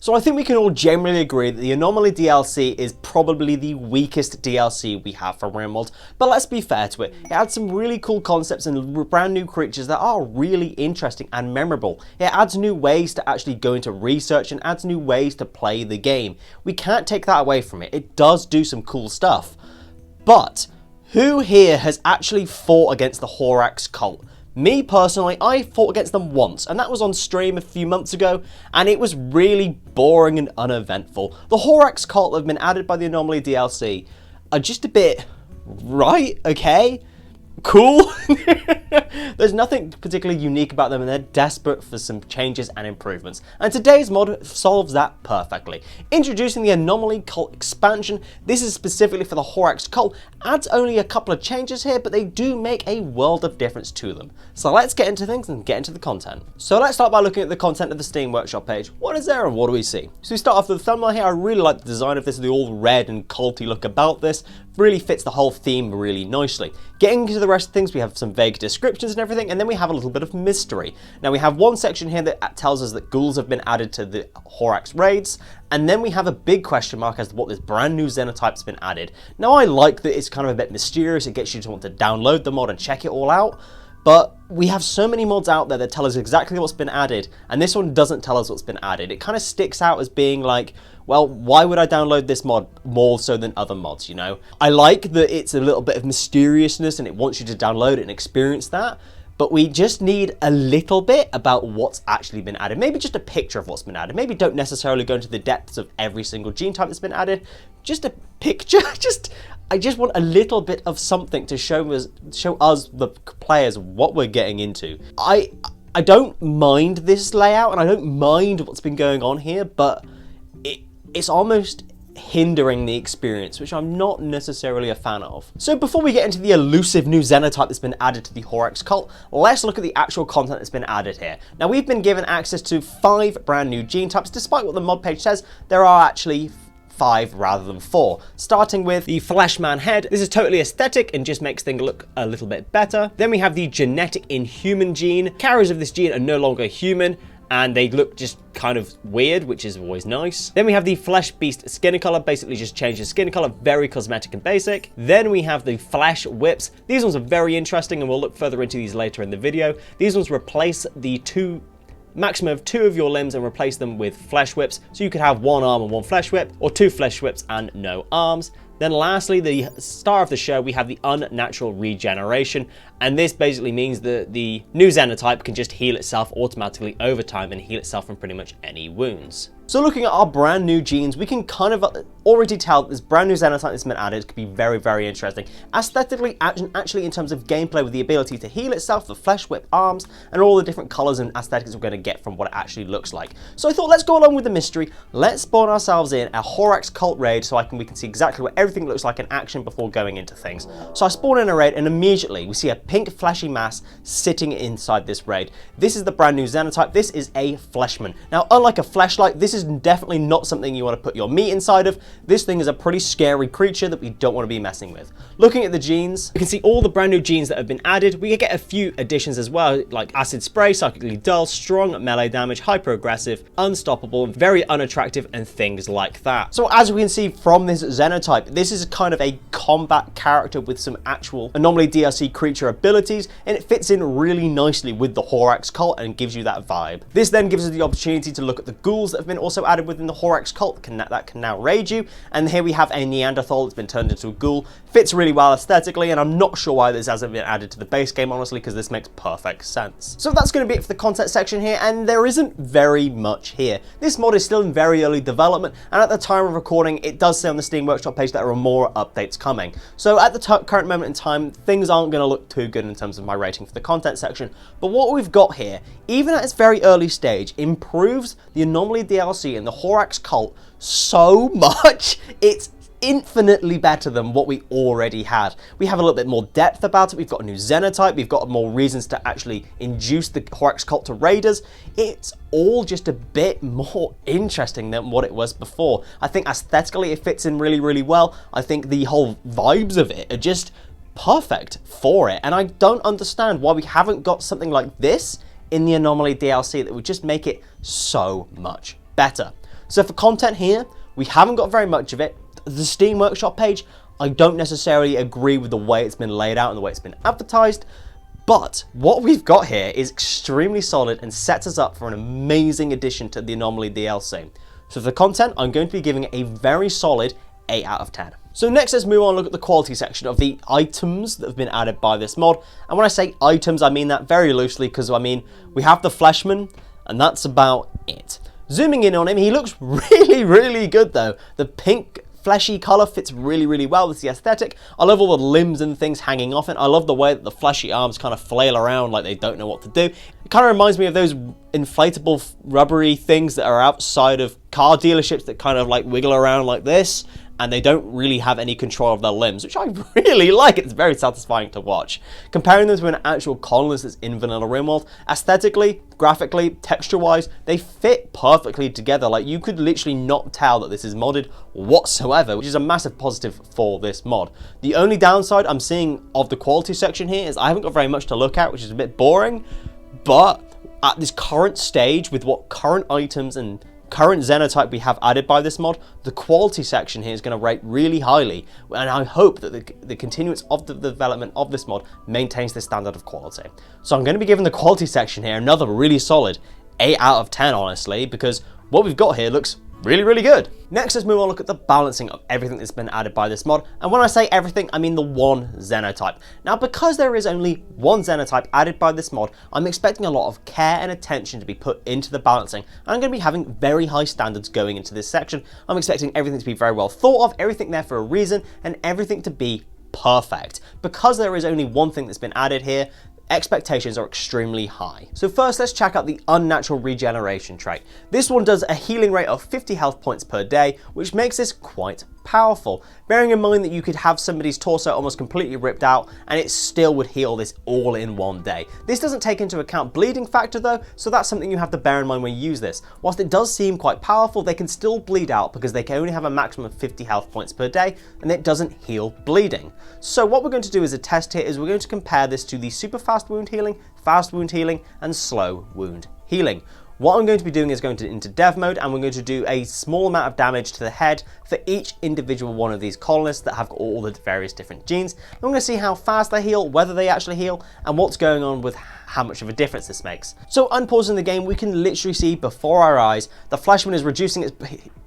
So I think we can all generally agree that the Anomaly DLC is probably the weakest DLC we have for Rimworld, but let's be fair to it. It adds some really cool concepts and brand new creatures that are really interesting and memorable. It adds new ways to actually go into research and adds new ways to play the game. We can't take that away from it. It does do some cool stuff. But who here has actually fought against the HORAX cult? Me personally, I fought against them once, and that was on stream a few months ago, and it was really boring and uneventful. The HORAX cult that have been added by the Anomaly DLC are just a bit, right, okay, cool. There's nothing particularly unique about them, and they're desperate for some changes and improvements. And today's mod solves that perfectly. Introducing the Anomaly cult expansion. This is specifically for the HORAX cult. Adds only a couple of changes here, but they do make a world of difference to them. So let's get into things and get into the content. So let's start by looking at the content of the Steam Workshop page. What is there and what do we see? So we start off with the thumbnail here. I really like the design of this, the all red and culty look about this. Really fits the whole theme really nicely. Getting into the rest of things, we have some vague descriptions and everything, and then we have a little bit of mystery. Now we have one section here that tells us that ghouls have been added to the HORAX raids, and then we have a big question mark as to what this brand new xenotype's been added. Now I like that it's kind of a bit mysterious, it gets you to want to download the mod and check it all out, but we have so many mods out there that tell us exactly what's been added, and this one doesn't tell us what's been added. It kind of sticks out as being like, well, why would I download this mod more so than other mods, you know? I like that it's a little bit of mysteriousness and it wants you to download it and experience that, but we just need a little bit about what's actually been added. Maybe just a picture of what's been added. Maybe don't necessarily go into the depths of every single gene type that's been added. Just a picture. I just want a little bit of something to show us the players what we're getting into. I don't mind this layout and I don't mind what's been going on here, but it's almost hindering the experience, which I'm not necessarily a fan of. So before we get into the elusive new xenotype that's been added to the HORAX cult, let's look at the actual content that's been added here. Now we've been given access to 5 brand new gene types. Despite what the mod page says, there are actually 5 rather than 4. Starting with the Fleshman head. This is totally aesthetic and just makes things look a little bit better. Then we have the genetic inhuman gene. Carriers of this gene are no longer human, and they look just kind of weird, which is always nice. Then we have the Flesh Beast skin color, basically just changes skin color, very cosmetic and basic. Then we have the Flesh Whips. These ones are very interesting, and we'll look further into these later in the video. These ones replace the maximum of 2 of your limbs and replace them with Flesh Whips, so you could have 1 arm and 1 Flesh Whip, or 2 Flesh Whips and no arms. Then lastly, the star of the show, we have the unnatural regeneration, and this basically means that the new xenotype can just heal itself automatically over time and heal itself from pretty much any wounds. So looking at our brand new genes, we can kind of already tell that this brand new xenotype that's been added could be very, very interesting. Aesthetically, actually in terms of gameplay, with the ability to heal itself, the Flesh Whip arms, and all the different colors and aesthetics we're going to get from what it actually looks like. So I thought, let's go along with the mystery. Let's spawn ourselves in a HORAX cult raid so we can see exactly what everything looks like in action before going into things. So I spawn in a raid, and immediately we see a pink fleshy mass sitting inside this raid. This is the brand new xenotype. This is a Fleshman. Now, unlike a Fleshlight, this is definitely not something you want to put your meat inside of. This thing is a pretty scary creature that we don't want to be messing with. Looking at the genes, you can see all the brand new genes that have been added. We get a few additions as well, like Acid Spray, Psychically Dull, Strong, Melee Damage, Hyper Aggressive, Unstoppable, very unattractive, and things like that. So as we can see from this xenotype, this is kind of a combat character with some actual Anomaly DLC creature abilities, and it fits in really nicely with the HORAX cult and gives you that vibe. This then gives us the opportunity to look at the ghouls that have been also added within the HORAX cult that can now raid you, and here we have a Neanderthal that's been turned into a ghoul. Fits really well aesthetically, and I'm not sure why this hasn't been added to the base game, honestly, because this makes perfect sense. So that's going to be it for the content section here, and there isn't very much here. This mod is still in very early development, and at the time of recording, it does say on the Steam Workshop page that there are more updates coming. So at the current moment in time, things aren't going to look too good in terms of my rating for the content section, but what we've got here, even at its very early stage, improves the Anomaly DLC and the HORAX cult so much. It's infinitely better than what we already had. We have a little bit more depth about it. We've got a new xenotype. We've got more reasons to actually induce the HORAX cult to raiders. It's all just a bit more interesting than what it was before. I think aesthetically it fits in really, really well. I think the whole vibes of it are just perfect for it. And I don't understand why we haven't got something like this in the Anomaly DLC that would just make it so much better. So for content here, we haven't got very much of it. The Steam Workshop page, I don't necessarily agree with the way it's been laid out and the way it's been advertised, but what we've got here is extremely solid and sets us up for an amazing addition to the Anomaly DLC. So for the content, I'm going to be giving it a very solid 8 out of 10. So next, let's move on and look at the quality section of the items that have been added by this mod. And when I say items, I mean that very loosely, because I mean, we have the Fleshman, and that's about it. Zooming in on him, he looks really, really good though. The pink fleshy colour fits really, really well with the aesthetic. I love all the limbs and things hanging off it. I love the way that the fleshy arms kind of flail around like they don't know what to do. It kind of reminds me of those inflatable rubbery things that are outside of car dealerships that kind of like wiggle around like this, and they don't really have any control of their limbs, which I really like. It's very satisfying to watch. Comparing them to an actual colonist that's in vanilla Rimworld, aesthetically, graphically, texture-wise, they fit perfectly together. Like, you could literally not tell that this is modded whatsoever, which is a massive positive for this mod. The only downside I'm seeing of the quality section here is I haven't got very much to look at, which is a bit boring, but at this current stage, with what current items and current xenotype we have added by this mod, the quality section here is going to rate really highly, and I hope that the continuance of the development of this mod maintains this standard of quality. So I'm going to be giving the quality section here another really solid 8 out of 10, honestly, because what we've got here looks really, really good. Next, let's move on and look at the balancing of everything that's been added by this mod. And when I say everything, I mean the one xenotype. Now, because there is only one xenotype added by this mod, I'm expecting a lot of care and attention to be put into the balancing. And I'm going to be having very high standards going into this section. I'm expecting everything to be very well thought of, everything there for a reason, and everything to be perfect. Because there is only one thing that's been added here, expectations are extremely high. So first, let's check out the unnatural regeneration trait. This one does a healing rate of 50 health points per day, which makes this quite powerful. Bearing in mind that you could have somebody's torso almost completely ripped out and it still would heal this all in one day. This doesn't take into account bleeding factor though, so that's something you have to bear in mind when you use this. Whilst it does seem quite powerful, they can still bleed out because they can only have a maximum of 50 health points per day and it doesn't heal bleeding. So what we're going to do as a test here is we're going to compare this to the super fast wound healing, fast wound healing, and slow wound healing. What I'm going to be doing is going into dev mode, and we're going to do a small amount of damage to the head for each individual one of these colonists that have all the various different genes. I'm going to see how fast they heal, whether they actually heal, and what's going on with how much of a difference this makes. So unpausing the game, we can literally see before our eyes, the Fleshman is reducing its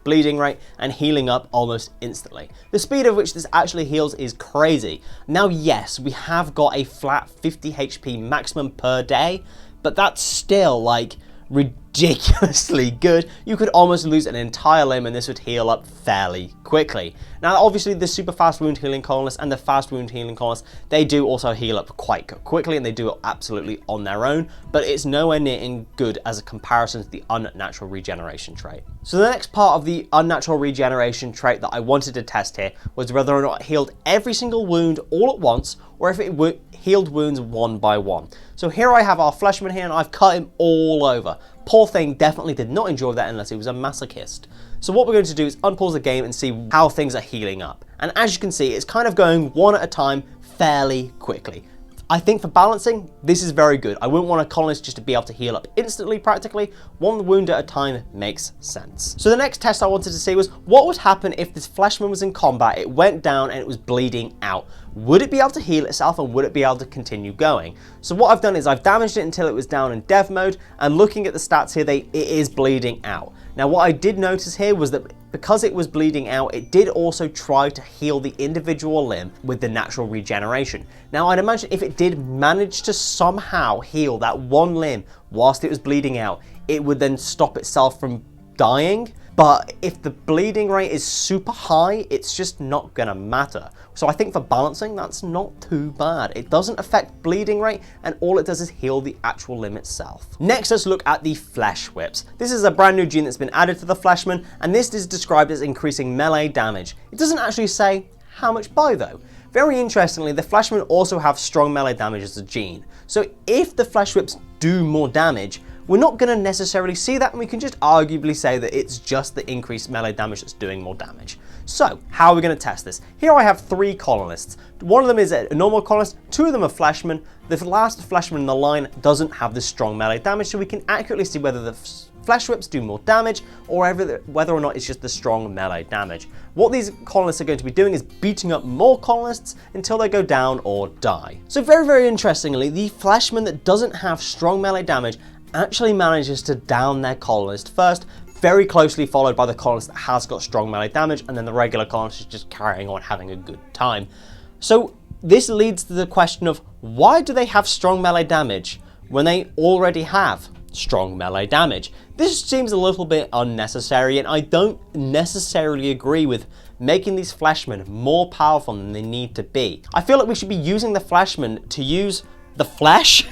bleeding rate and healing up almost instantly. The speed of which this actually heals is crazy. Now, yes, we have got a flat 50 HP maximum per day, but that's still like ridiculously good. You could almost lose an entire limb and this would heal up fairly quickly. Now obviously the super fast wound healing colonists and the fast wound healing colonists, they do also heal up quite quickly and they do it absolutely on their own, but it's nowhere near as good as a comparison to the unnatural regeneration trait. So the next part of the unnatural regeneration trait that I wanted to test here was whether or not it healed every single wound all at once or if it healed wounds one by one. So here I have our Fleshman here and I've cut him all over. Poor thing definitely did not enjoy that unless he was a masochist. So what we're going to do is unpause the game and see how things are healing up. And as you can see, it's kind of going one at a time fairly quickly. I think for balancing, this is very good. I wouldn't want a colonist just to be able to heal up instantly practically. One wound at a time makes sense. So the next test I wanted to see was what would happen if this Fleshman was in combat, it went down and it was bleeding out. Would it be able to heal itself and would it be able to continue going? So what I've done is I've damaged it until it was down in dev mode, and looking at the stats here, it is bleeding out. Now what I did notice here was that because it was bleeding out, it did also try to heal the individual limb with the natural regeneration. Now I'd imagine if it did manage to somehow heal that one limb whilst it was bleeding out, it would then stop itself from dying. But if the bleeding rate is super high, it's just not gonna matter. So I think for balancing, that's not too bad. It doesn't affect bleeding rate, and all it does is heal the actual limb itself. Next, let's look at the Flesh Whips. This is a brand new gene that's been added to the Fleshman, and this is described as increasing melee damage. It doesn't actually say how much by though. Very interestingly, the Fleshmen also have strong melee damage as a gene. So if the Flesh Whips do more damage, we're not going to necessarily see that, and we can just arguably say that it's just the increased melee damage that's doing more damage. So, how are we going to test this? Here I have 3 colonists. One of them is a normal colonist, 2 of them are Fleshmen. The last Fleshman in the line doesn't have this strong melee damage, so we can accurately see whether the flesh whips do more damage, or whether or not it's just the strong melee damage. What these colonists are going to be doing is beating up more colonists until they go down or die. So very interestingly, the fleshman that doesn't have strong melee damage actually manages to down their colonist first, very closely followed by the colonist that has got strong melee damage, and then the regular colonist is just carrying on having a good time. So this leads to the question of, why do they have strong melee damage when they already have strong melee damage? This seems a little bit unnecessary, and I don't necessarily agree with making these fleshmen more powerful than they need to be. I feel like we should be using the fleshmen to use the flesh.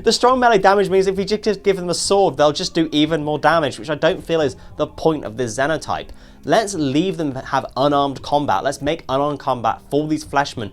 The strong melee damage means if we just give them a sword, they'll just do even more damage, which I don't feel is the point of this xenotype. Let's leave them have unarmed combat. Let's make unarmed combat for these fleshmen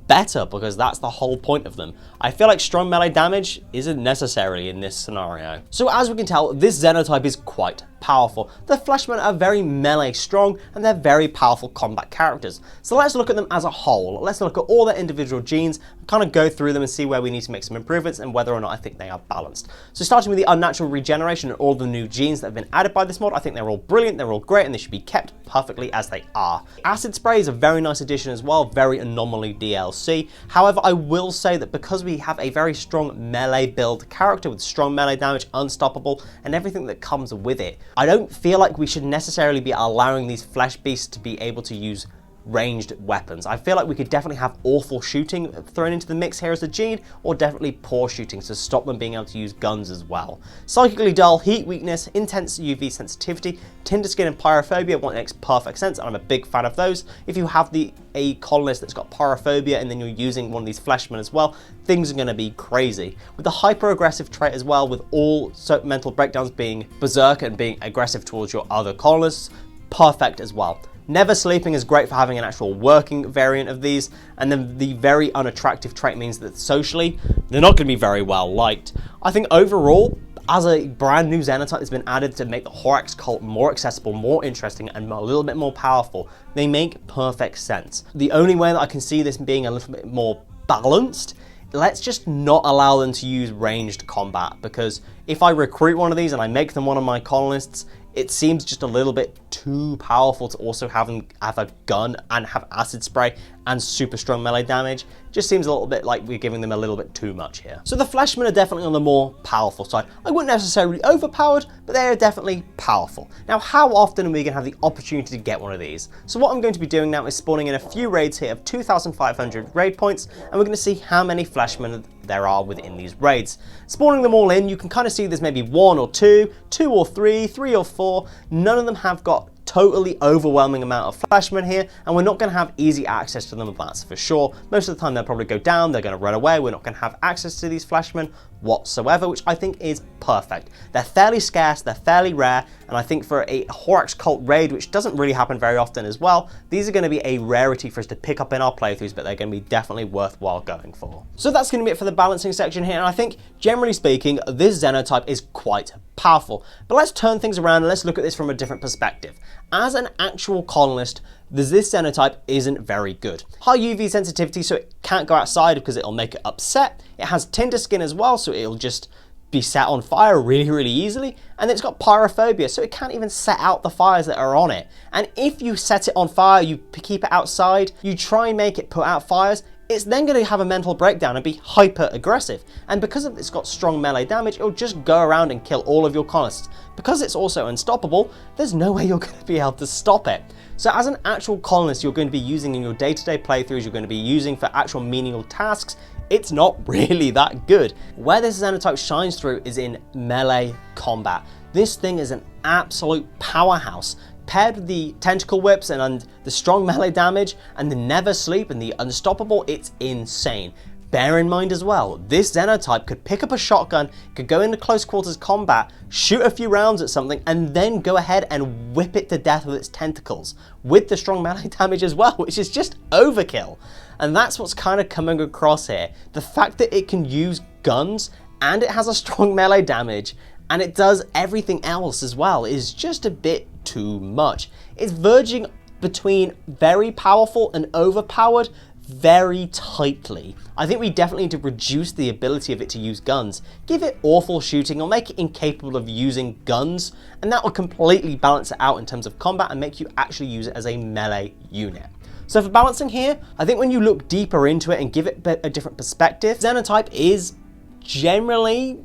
better, because that's the whole point of them. I feel like strong melee damage isn't necessary in this scenario. So as we can tell, this xenotype is quite powerful. The fleshmen are very melee strong, and they're very powerful combat characters. So let's look at them as a whole. Let's look at all their individual genes and kind of go through them and see where we need to make some improvements and whether or not I think they are balanced. So starting with the unnatural regeneration and all the new genes that have been added by this mod, I think they're all brilliant, they're all great, and they should be kept perfectly as they are. Acid spray is a very nice addition as well, very Anomaly DLC. However, I will say that because we have a very strong melee build character with strong melee damage, unstoppable, and everything that comes with it, I don't feel like we should necessarily be allowing these flesh beasts to be able to use ranged weapons. I feel like we could definitely have awful shooting thrown into the mix here as a gene, or definitely poor shooting to stop them being able to use guns as well. Psychically dull, heat weakness, intense UV sensitivity, tinder skin, and pyrophobia makes perfect sense, and I'm a big fan of those. If you have a colonist that's got pyrophobia and then you're using one of these fleshmen as well, things are going to be crazy. With the hyper-aggressive trait as well, with all mental breakdowns being berserk and being aggressive towards your other colonists, perfect as well. Never sleeping is great for having an actual working variant of these, and then the very unattractive trait means that socially, they're not going to be very well liked. I think overall, as a brand new xenotype that's been added to make the HORAX cult more accessible, more interesting, and a little bit more powerful, they make perfect sense. The only way that I can see this being a little bit more balanced, let's just not allow them to use ranged combat, because if I recruit one of these and I make them one of my colonists, it seems just a little bit too powerful to also have a gun and have acid spray and super strong melee damage. Just seems a little bit like we're giving them a little bit too much here. So the fleshmen are definitely on the more powerful side. I wouldn't necessarily overpowered, but they are definitely powerful. Now, how often are we going to have the opportunity to get one of these? So what I'm going to be doing now is spawning in a few raids here of 2,500 raid points, and we're going to see how many fleshmen there are within these raids. Spawning them all in, you can kind of see there's maybe 1 or 2, 2 or 3, 3 or 4. None of them have got totally overwhelming amount of fleshmen here, and we're not going to have easy access to them, that's for sure. Most of the time they'll probably go down, they're going to run away, we're not going to have access to these fleshmen whatsoever, which I think is perfect. They're fairly scarce, they're fairly rare, and I think for a HORAX cult raid, which doesn't really happen very often as well, these are going to be a rarity for us to pick up in our playthroughs, but they're going to be definitely worthwhile going for. So that's going to be it for the balancing section here, and I think, generally speaking, this xenotype is quite powerful. But let's turn things around and let's look at this from a different perspective. As an actual colonist, this xenotype isn't very good. High UV sensitivity, so it can't go outside because it'll make it upset. It has tinder skin as well, so it'll just be set on fire really easily. And it's got pyrophobia, so it can't even set out the fires that are on it. And if you set it on fire, you keep it outside, you try and make it put out fires, it's then going to have a mental breakdown and be hyper aggressive. And because it's got strong melee damage, it'll just go around and kill all of your colonists. Because it's also unstoppable, there's no way you're going to be able to stop it. So as an actual colonist you're going to be using in your day-to-day playthroughs, you're going to be using for actual menial tasks, it's not really that good. Where this xenotype shines through is in melee combat. This thing is an absolute powerhouse. Paired with the tentacle whips and the strong melee damage and the never sleep and the unstoppable, it's insane. Bear in mind as well, this xenotype could pick up a shotgun, could go into close quarters combat, shoot a few rounds at something, and then go ahead and whip it to death with its tentacles, with the strong melee damage as well, which is just overkill. And that's what's kind of coming across here. The fact that it can use guns, and it has a strong melee damage, and it does everything else as well, is just a bit too much. It's verging between very powerful and overpowered very tightly. I think we definitely need to reduce the ability of it to use guns, give it awful shooting or make it incapable of using guns, and that will completely balance it out in terms of combat and make you actually use it as a melee unit. So for balancing here, I think when you look deeper into it and give it a different perspective, Xenotype is generally,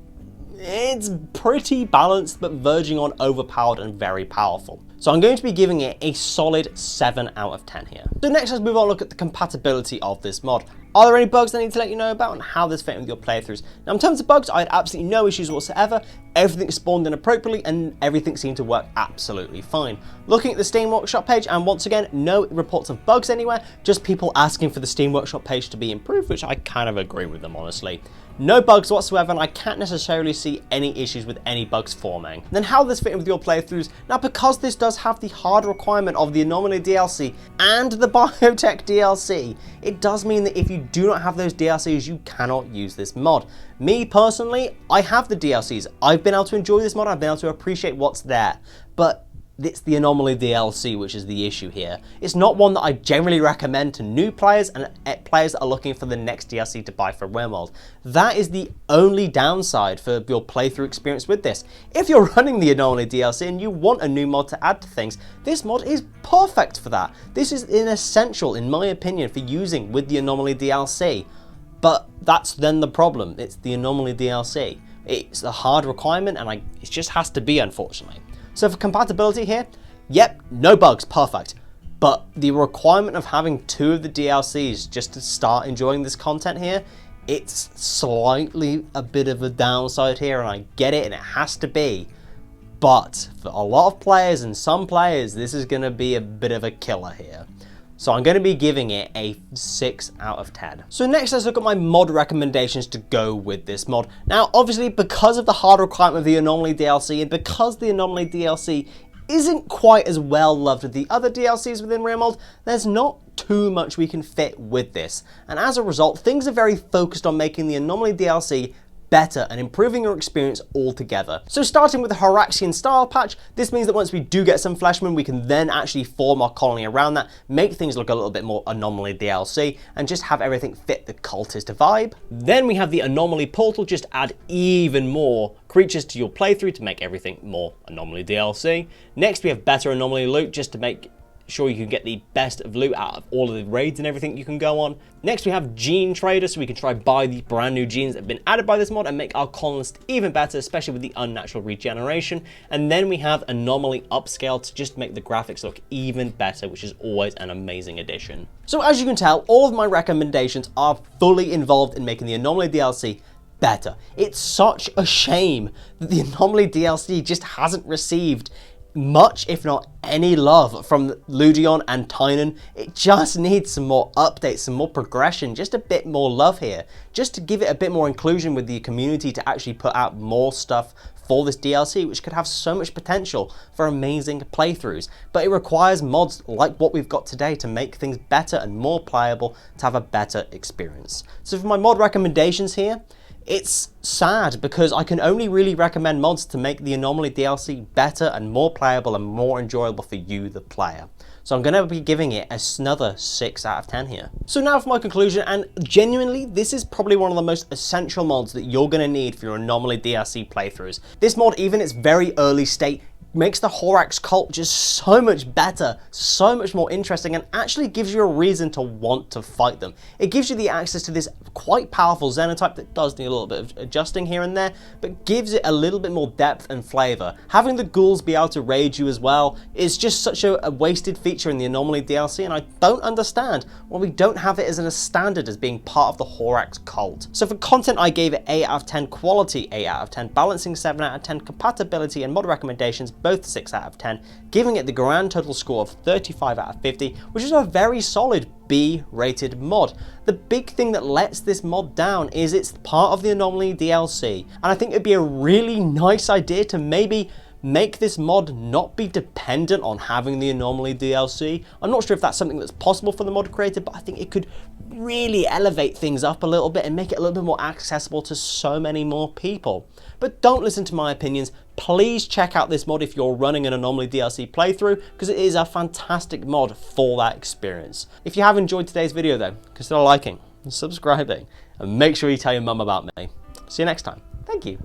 it's pretty balanced but verging on overpowered and very powerful. So I'm going to be giving it a solid 7 out of 10 here. So next let's move on and look at the compatibility of this mod. Are there any bugs I need to let you know about and how this fit with your playthroughs? Now in terms of bugs, I had absolutely no issues whatsoever. Everything spawned in appropriately and everything seemed to work absolutely fine. Looking at the Steam Workshop page, and once again, no reports of bugs anywhere, just people asking for the Steam Workshop page to be improved, which I kind of agree with them honestly. No bugs whatsoever, and I can't necessarily see any issues with any bugs forming. Then how this fit with your playthroughs? Now because this does have the hard requirement of the Anomaly DLC and the Biotech DLC, it does mean that if you do not have those DLCs, you cannot use this mod. Me personally, I have the DLCs. I've been able to enjoy this mod, I've been able to appreciate what's there, but it's the Anomaly DLC which is the issue here. It's not one that I generally recommend to new players and players that are looking for the next DLC to buy for Rimworld. That is the only downside for your playthrough experience with this. If you're running the Anomaly DLC and you want a new mod to add to things, this mod is perfect for that. This is an essential, in my opinion, for using with the Anomaly DLC. But that's then the problem. It's the Anomaly DLC. It's a hard requirement and it just has to be, unfortunately. So for compatibility here, yep, no bugs, perfect. But the requirement of having 2 of the DLCs just to start enjoying this content here, it's slightly a bit of a downside here, and I get it and it has to be. But for a lot of players and some players, this is going to be a bit of a killer here. So I'm going to be giving it a 6 out of 10. So next let's look at my mod recommendations to go with this mod. Now obviously because of the hard requirement of the Anomaly DLC and because the Anomaly DLC isn't quite as well loved as the other DLCs within Rimworld, there's not too much we can fit with this. And as a result, things are very focused on making the Anomaly DLC better and improving your experience altogether. So starting with the HORAXian style patch, this means that once we do get some Fleshmen, we can then actually form our colony around that, make things look a little bit more Anomaly DLC, and just have everything fit the cultist vibe. Then we have the Anomaly portal, just add even more creatures to your playthrough to make everything more Anomaly DLC. Next we have better Anomaly loot, just to make sure you can get the best of loot out of all of the raids and everything you can go on. Next we have Gene Trader, so we can try buy the brand new genes that have been added by this mod and make our colonists even better, especially with the unnatural regeneration. And then we have Anomaly Upscale to just make the graphics look even better, which is always an amazing addition. So as you can tell, all of my recommendations are fully involved in making the Anomaly DLC better. It's such a shame that the Anomaly DLC just hasn't received much, if not any, love from Ludion and Tynan. It just needs some more updates, some more progression, just a bit more love here, just to give it a bit more inclusion with the community to actually put out more stuff for this DLC, which could have so much potential for amazing playthroughs. But it requires mods like what we've got today to make things better and more playable, to have a better experience. So for my mod recommendations here, it's sad because I can only really recommend mods to make the Anomaly DLC better and more playable and more enjoyable for you, the player. So I'm going to be giving it another 6 out of 10 here. So now for my conclusion, and genuinely, this is probably one of the most essential mods that you're going to need for your Anomaly DLC playthroughs. This mod, even its very early state, makes the HORAX cult just so much better, so much more interesting, and actually gives you a reason to want to fight them. It gives you the access to this quite powerful Xenotype that does need a little bit of adjusting here and there, but gives it a little bit more depth and flavor. Having the ghouls be able to raid you as well is just such a wasted feature in the Anomaly DLC, and I don't understand why we don't have it as a standard as being part of the HORAX cult. So for content, I gave it 8 out of 10, quality 8 out of 10, balancing 7 out of 10, compatibility and mod recommendations both 6 out of 10, giving it the grand total score of 35 out of 50, which is a very solid B-rated mod. The big thing that lets this mod down is it's part of the Anomaly DLC, and I think it'd be a really nice idea to maybe make this mod not be dependent on having the Anomaly DLC. I'm not sure if that's something that's possible for the mod creator, but I think it could really elevate things up a little bit and make it a little bit more accessible to so many more people. but don't listen to my opinions. Please check out this mod if you're running an Anomaly DLC playthrough, because it is a fantastic mod for that experience. If you have enjoyed today's video though, consider liking and subscribing, and make sure you tell your mum about me. See you next time. Thank you.